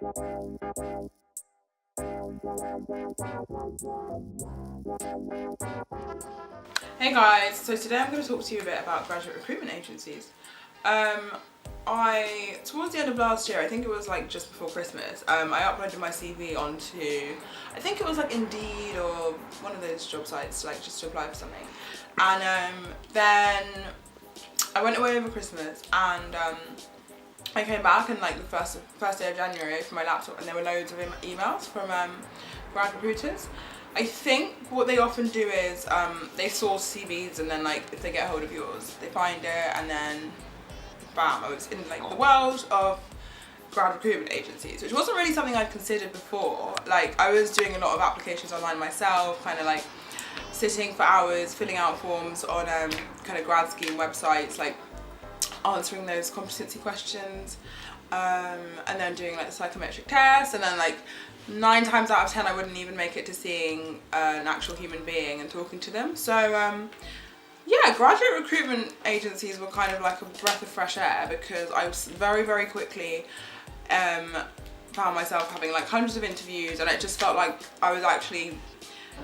Hey guys, so today I'm going to talk to you a bit about graduate recruitment agencies. Towards the end of last year, I think it was like just before Christmas, I uploaded my CV onto, I think it was like Indeed or one of those job sites, like just to apply for something. And then I went away over Christmas, and I came back, and like the first day of January, I opened my laptop and there were loads of emails from grad recruiters. I think what they often do is they source CVs, and then like if they get a hold of yours, they find it, and then bam, I was in like the world of grad recruitment agencies, which wasn't really something I'd considered before. Like I was doing a lot of applications online myself, kind of like sitting for hours filling out forms on kind of grad scheme websites, like answering those competency questions, and then doing like the psychometric test, and then like 9 times out of 10 I wouldn't even make it to seeing an actual human being and talking to them. So yeah, graduate recruitment agencies were kind of like a breath of fresh air, because I was very quickly found myself having like hundreds of interviews, and it just felt like I was actually,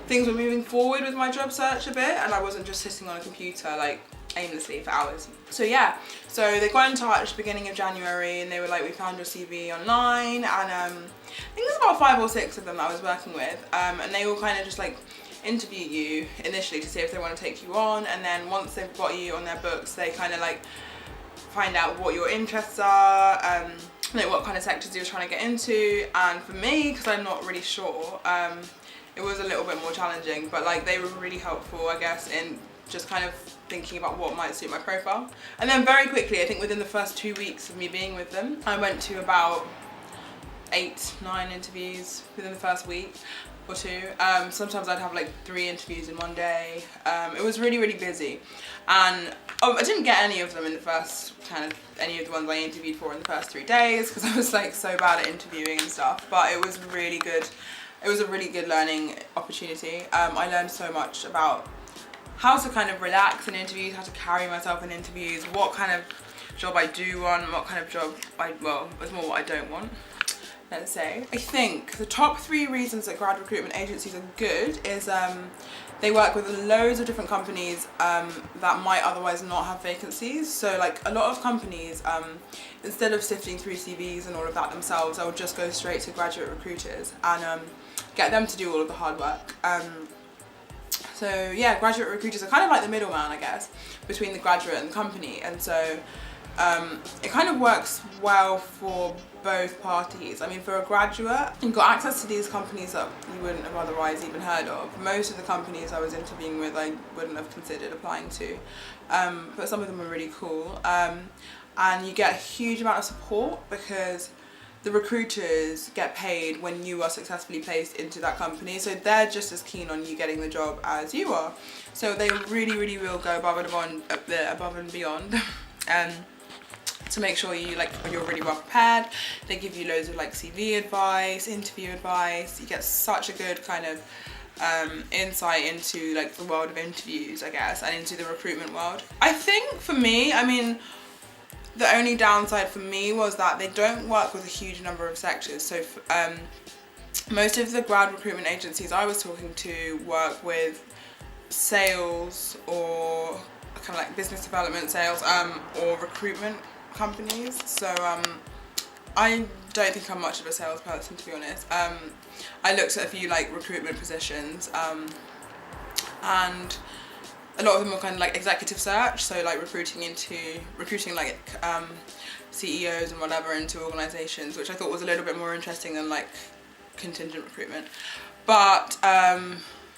things were moving forward with my job search a bit, and I wasn't just sitting on a computer like aimlessly for hours. So yeah, so they got in touch beginning of January, and they were like, we found your CV online, and I think there's about 5 or 6 of them that I was working with, and they all kind of just like interview you initially to see if they want to take you on, and then once they've got you on their books, they kind of like find out what your interests are, like what kind of sectors you're trying to get into. And for me, because I'm not really sure, it was a little bit more challenging, but like they were really helpful, I guess, in just kind of thinking about what might suit my profile. And then very quickly, I think within the first 2 weeks of me being with them, I went to about 8-9 interviews within the first week or 2. Sometimes I'd have like 3 interviews in one day. It was really busy, and I didn't get any of them in the first any of the ones I interviewed for in the first 3 days, because I was like so bad at interviewing and stuff. But it was really good. It was a really good learning opportunity. I learned so much about how to kind of relax in interviews, how to carry myself in interviews, what kind of job I do want, what kind of job it's more what I don't want, let's say. I think the top 3 reasons that grad recruitment agencies are good is they work with loads of different companies that might otherwise not have vacancies. So like a lot of companies, instead of sifting through CVs and all of that themselves, I would just go straight to graduate recruiters and get them to do all of the hard work. So yeah, graduate recruiters are kind of like the middleman, I guess, between the graduate and the company, and so it kind of works well for both parties. I mean, for a graduate, you've got access to these companies that you wouldn't have otherwise even heard of. Most of the companies I was interviewing with, I wouldn't have considered applying to, but some of them are really cool. And you get a huge amount of support, because the recruiters get paid when you are successfully placed into that company, so they're just as keen on you getting the job as you are. So they really will go above and beyond to make sure you're really well prepared. They give you loads of like CV advice, interview advice. You get such a good kind of insight into like the world of interviews, I guess, and into the recruitment world. I think for me, I mean, the only downside for me was that they don't work with a huge number of sectors. So most of the grad recruitment agencies I was talking to work with sales, or kind of like business development sales, or recruitment companies. So I don't think I'm much of a salesperson, to be honest. I looked at a few like recruitment positions, and a lot of them were kind of like executive search, so like recruiting like CEOs and whatever into organisations, which I thought was a little bit more interesting than like contingent recruitment. But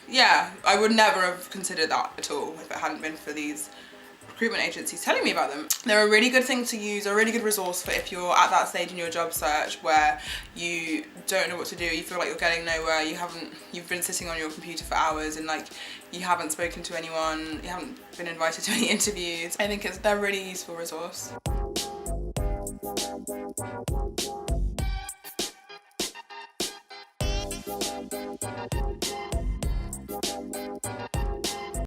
yeah, I would never have considered that at all if it hadn't been for these recruitment agencies telling me about them. They're a really good thing to use, a really good resource for if you're at that stage in your job search where you don't know what to do, you feel like you're getting nowhere, you've been sitting on your computer for hours, and like you haven't spoken to anyone, you haven't been invited to any interviews. I think they're a really useful resource.